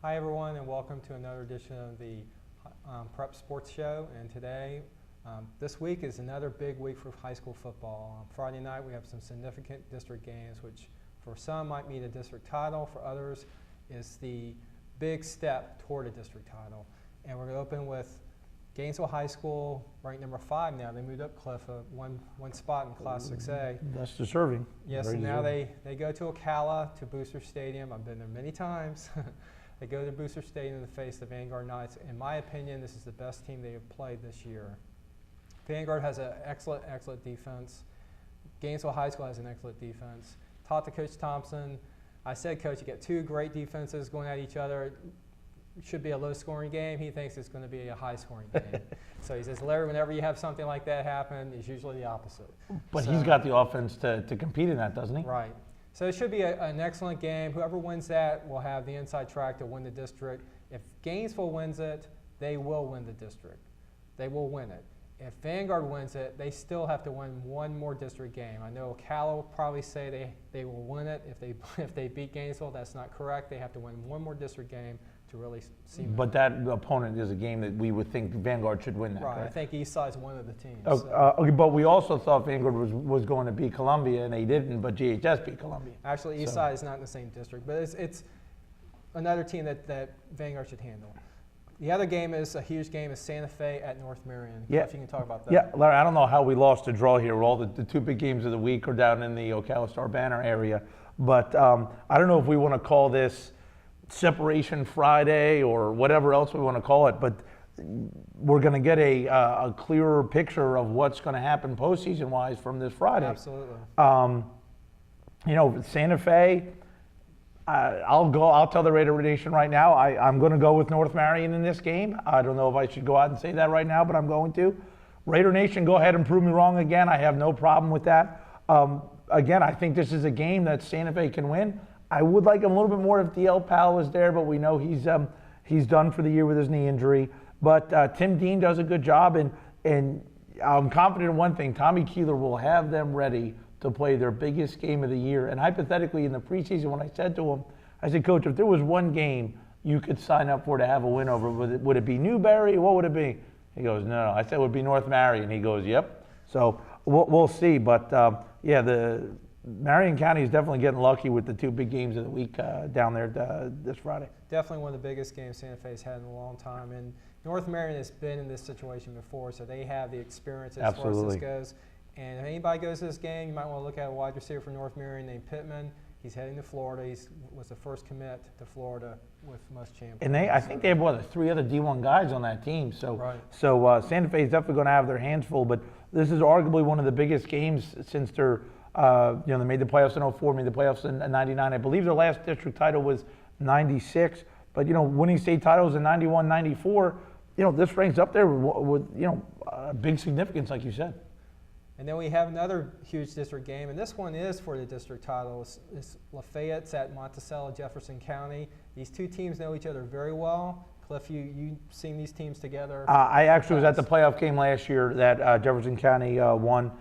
Hi everyone, and welcome to another edition of the Prep Sports Show. And today, this week is another big week for high school football. On Friday night we have some significant district games, which for some might mean a district title, for others is the big step toward a district title. And we're going to open with Gainesville High School, ranked number 5 now. They moved up, Cliff, one spot in Class 6A. That's deserving. Yes, Very and now deserving. they go to Ocala, to Booster Stadium. I've been there many times. They go to Booster Stadium to face the Vanguard Knights. In my opinion, this is the best team they have played this year. Vanguard has an excellent defense. Gainesville High School has an excellent defense. Talked to Coach Thompson. I said, Coach, you get two great defenses going at each other. It should be a low-scoring game. He thinks it's going to be a high-scoring game. So he says, Larry, whenever you have something like that happen, it's usually the opposite. But he's got the offense to compete in that, doesn't he? Right. So it should be an excellent game. Whoever wins that will have the inside track to win the district. If Gainesville wins it, they will win the district. They will win it. If Vanguard wins it, they still have to win one more district game. I know Ocala will probably say they will win it. If they beat Gainesville, that's not correct. They have to win one more district game to really see them. But that opponent is a game that we would think Vanguard should win that, right. correct? I think Eastside's one of the teams. Okay, but we also thought Vanguard was going to beat Columbia, and they didn't, but GHS beat Columbia. Actually, Eastside is not in the same district, but it's another team that Vanguard should handle. The other game is a huge game, is Santa Fe at North Marion. Yeah. If you can talk about that. Yeah, Larry, I don't know how we lost a draw here. All the two big games of the week are down in the Ocala Star-Banner area. But I don't know if we want to call this Separation Friday or whatever else we want to call it, but we're going to get a clearer picture of what's going to happen postseason-wise from this Friday. Absolutely. Santa Fe, I'll tell the Raider Nation right now, I'm going to go with North Marion in this game. I don't know if I should go out and say that right now, but I'm going to. Raider Nation, go ahead and prove me wrong again. I have no problem with that. Again, I think this is a game that Santa Fe can win. I would like him a little bit more if DL Powell was there, but we know he's done for the year with his knee injury. But Tim Dean does a good job, and I'm confident in one thing. Tommy Keeler will have them ready to play their biggest game of the year. And hypothetically, in the preseason, when I said to him, I said, Coach, if there was one game you could sign up for to have a win over, would it be Newberry? What would it be? He goes, no. I said it would be North Marion. He goes, yep. So we'll see. But, the Marion County is definitely getting lucky with the two big games of the week down there this Friday. Definitely one of the biggest games Santa Fe's had in a long time. And North Marion has been in this situation before, so they have the experience as far as this goes. And if anybody goes to this game, you might want to look at a wide receiver for North Marion named Pittman. He's heading to Florida. He was the first commit to Florida with most champions. And I think they have, 3 other D1 guys on that team. So, right. so Santa Fe is definitely going to have their hands full. But this is arguably one of the biggest games since they made the playoffs in 04, made the playoffs in 99. I believe their last district title was 96. But, winning state titles in 91, 94, this ranks up there with big significance, like you said. And then we have another huge district game, and this one is for the district title. It's Lafayette's at Monticello, Jefferson County. These two teams know each other very well. Cliff, you've seen these teams together. I actually was at the playoff game last year that Jefferson County won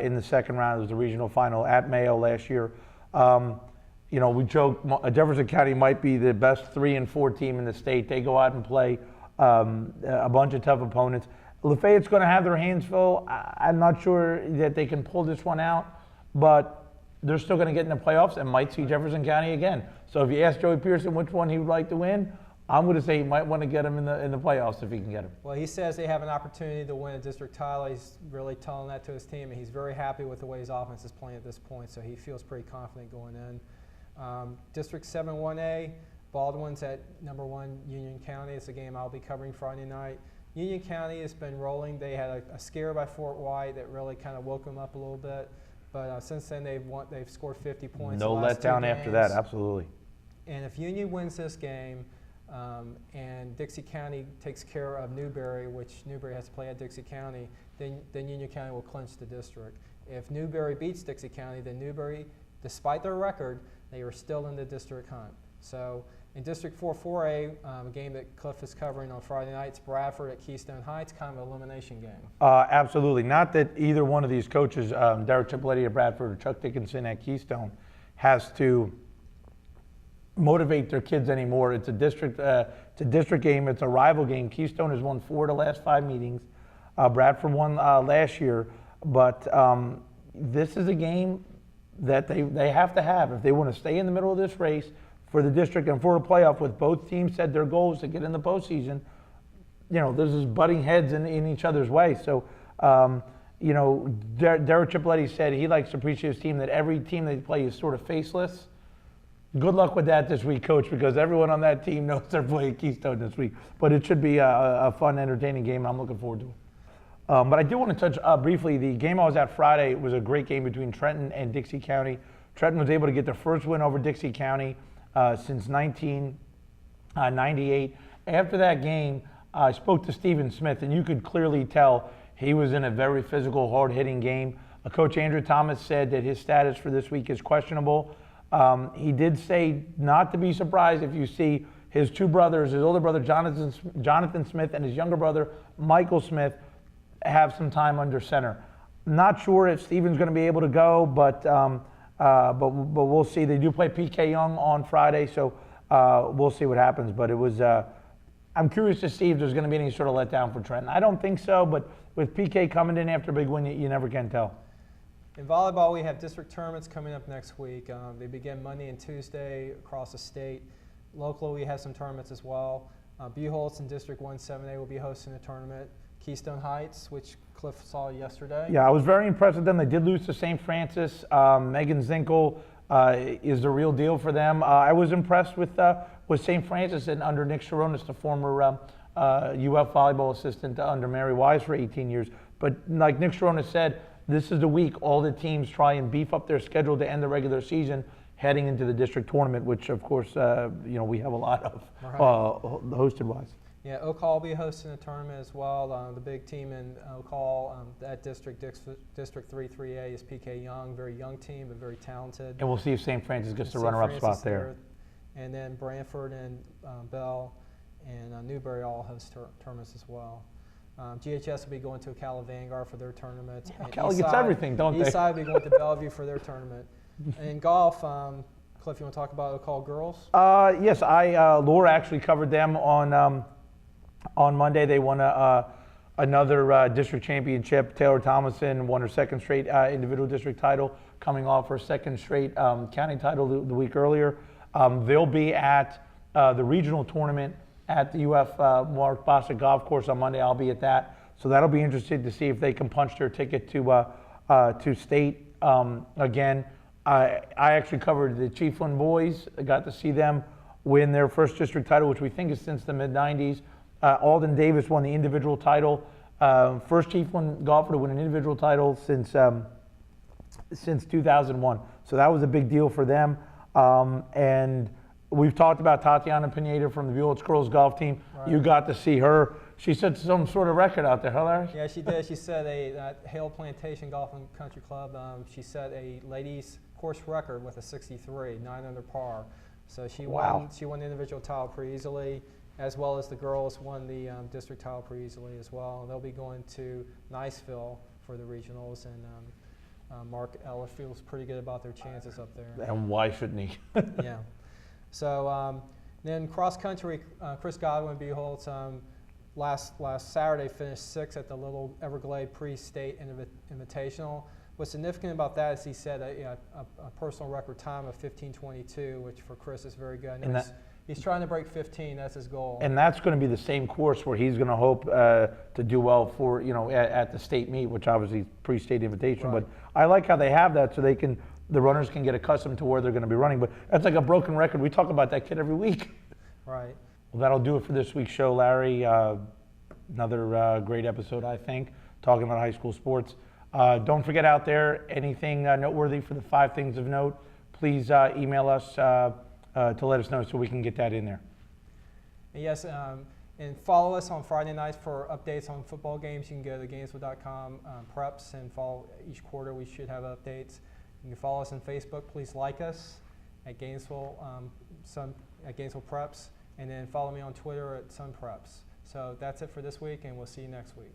in the second round. It was the regional final at Mayo last year. We joke Jefferson County might be the best 3 and 4 team in the state. They go out and play a bunch of tough opponents. Lafayette's going to have their hands full. I'm not sure that they can pull this one out, but they're still going to get in the playoffs and might see Jefferson County again. So if you ask Joey Pearson which one he would like to win, I'm going to say he might want to get him in the playoffs if he can get him. Well, he says they have an opportunity to win a district title. He's really telling that to his team, and he's very happy with the way his offense is playing at this point, so he feels pretty confident going in. District 7-1A, Baldwin's at number 1 Union County. It's a game I'll be covering Friday night. Union County has been rolling. They had a scare by Fort White that really kind of woke them up a little bit. But since then, they've scored 50 points. No letdown after that, absolutely. And if Union wins this game and Dixie County takes care of Newberry, which Newberry has to play at Dixie County, then Union County will clinch the district. If Newberry beats Dixie County, then Newberry, despite their record, they are still in the district hunt. So in District 4-4A, a game that Cliff is covering on Friday nights, Bradford at Keystone Heights, kind of an elimination game. Absolutely. Not that either one of these coaches, Derek Cipoletti at Bradford or Chuck Dickinson at Keystone, has to motivate their kids anymore. It's a district game. It's a rival game. Keystone has won 4 of the last 5 meetings. Bradford won last year, but this is a game that they have to have if they want to stay in the middle of this race for the district and for a playoff. With both teams said their goals to get in the postseason, there's this butting heads in each other's way. So, Derek Tripoletti said he likes to preach his team that every team they play is sort of faceless. Good luck with that this week, Coach, because everyone on that team knows they're playing Keystone this week. But it should be a fun, entertaining game, and I'm looking forward to it. But I do want to touch briefly, the game I was at Friday was a great game between Trenton and Dixie County. Trenton was able to get their first win over Dixie County since 1998. After that game, I spoke to Stephen Smith, and you could clearly tell he was in a very physical, hard-hitting game. Coach Andrew Thomas said that his status for this week is questionable. He did say not to be surprised if you see his 2 brothers, his older brother Jonathan Smith and his younger brother Michael Smith, have some time under center. Not sure if Stephen's going to be able to go, but we'll see. They do play PK Young on Friday, so we'll see what happens. But it was I'm curious to see if there's going to be any sort of letdown for Trenton. I don't think so, but with PK coming in after a big win, you never can tell. In volleyball, we have district tournaments coming up next week. They begin Monday and Tuesday across the state. Locally, we have some tournaments as well. Buchholz in District 1-7A will be hosting a tournament. Keystone Heights, which Cliff saw yesterday. Yeah, I was very impressed with them. They did lose to St. Francis. Megan Zinkel is the real deal for them. I was impressed with St. Francis and under Nick Sharonis, the former UF volleyball assistant under Mary Wise for 18 years. But like Nick Sharonis said, this is the week all the teams try and beef up their schedule to end the regular season heading into the district tournament, which of course, we have a lot of hosted-wise. Yeah, Oak Hall will be hosting a tournament as well. The big team in Oak Hall, that District 3-3A is PK Young, very young team, but very talented. And we'll see if St. Francis gets the runner-up spot there. And then Brantford and Bell and Newberry all host tournaments as well. GHS will be going to Ocala Vanguard for their tournament. Yeah, Ocala gets everything, don't they? Eastside will be going to Bellevue for their tournament. And in golf, Cliff, you want to talk about Oak Hall girls? Yes, Laura actually covered them on Monday. They won another district championship. Taylor Thomason won her 2nd straight individual district title, coming off her 2nd straight county title the week earlier. They'll be at the regional tournament at the UF Mark Bossick Golf Course on Monday. I'll be at that. So that'll be interesting to see if they can punch their ticket to state. Again, I actually covered the Chiefland boys. I got to see them win their first district title, which we think is since the mid-90s. Alden Davis won the individual title. First Chiefland golfer to win an individual title since 2001. So that was a big deal for them. And we've talked about Tatiana Pineda from the Buellitz girls golf team. Right. You got to see her. She set some sort of record out there, huh, Larry? Yeah, she did. She set at Hale Plantation Golf and Country Club. She set a ladies course record with a 63, 9 under par. So she won the individual title pretty easily, as well as the girls won the district title pretty easily as well. They'll be going to Niceville for the regionals, and Mark Eller feels pretty good about their chances up there. And why shouldn't he? Yeah. So then cross country, Chris Godwin Buchholz last Saturday finished 6th at the Little Everglade Pre-State Invitational. What's significant about that is he set a personal record time of 15:22, which for Chris is very good. And he's trying to break 15. That's his goal. And that's going to be the same course where he's going to hope to do well for at the state meet, which obviously pre-state invitation. Right. But I like how they have that so the runners can get accustomed to where they're going to be running. But that's like a broken record. We talk about that kid every week. Right. Well, that'll do it for this week's show, Larry. Another great episode, I think, talking about high school sports. Don't forget out there, anything noteworthy for the 5 things of note, please email us to let us know so we can get that in there. Yes, and follow us on Friday nights for updates on football games. You can go to Gainesville.com preps and follow each quarter. We should have updates. You can follow us on Facebook. Please like us at Gainesville, at Gainesville Preps, and then follow me on Twitter at Sun Preps. So that's it for this week, and we'll see you next week.